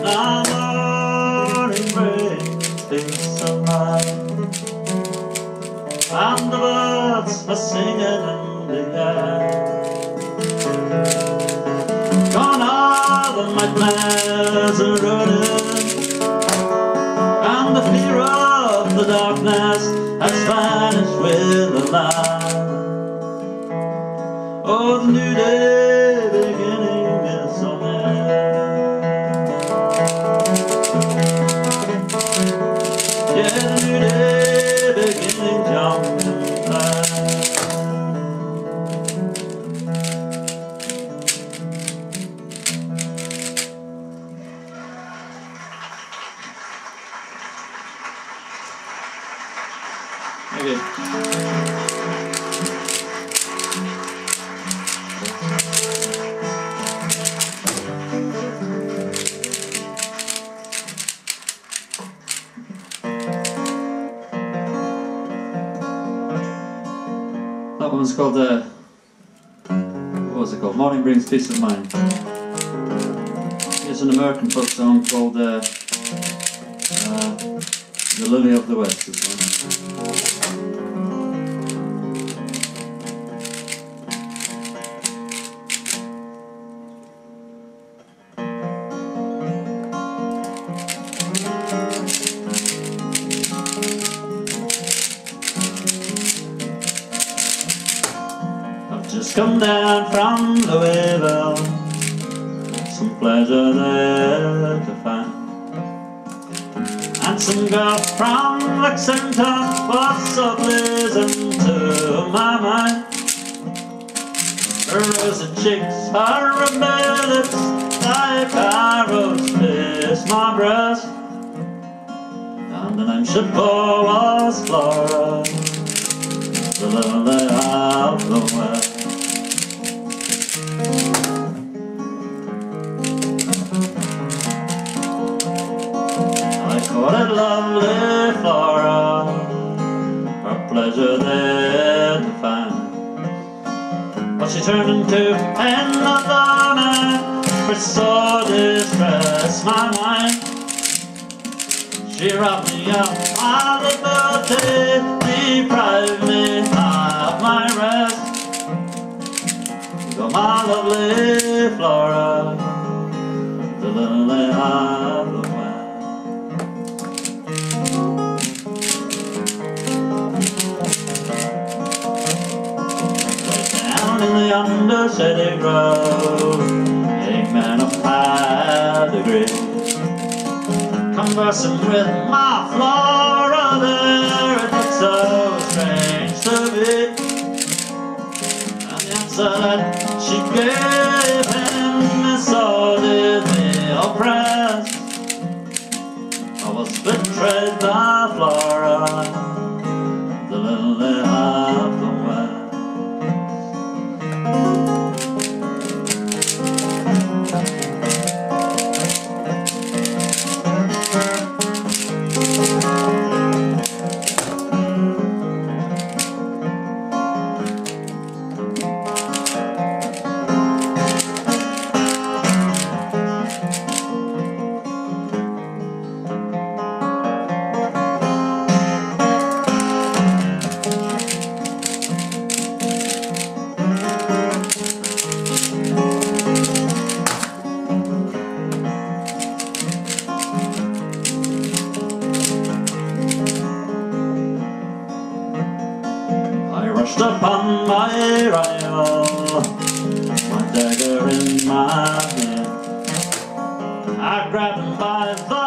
Now morning brings peace of mind, and the birds are singing in the air. Gone are the nightmares are running, and the fear of the darkness has vanished with the light. Oh, the new day beginning is so near. Yeah, the new day beginning jumping fast. Okay. That one's called, what was it called? Morning Brings Peace of Mind. It's an American folk song called The Lily of the West, this one. Just come down from Louisville, some pleasure there to find, and some girl from Lexington was so pleasing to my mind. Her rosy cheeks, her red lips, like arrows pierced my breast, and the name she bore was Flora, the lily of the West. What a lovely Flora, her pleasure there to find. But she turned into another man, for so distressed my mind. She robbed me of my liberty, deprived me of my rest. Go my lovely Flora, the lily of the West. In the under shady grove, a man of high degree, conversing with my Flora there, it looked so strange to me. And the answer that she gave him, so did me oppress. I was betrayed by Flora, the lily of the West. Rushed upon my rival, my dagger in my hand. I grabbed him by the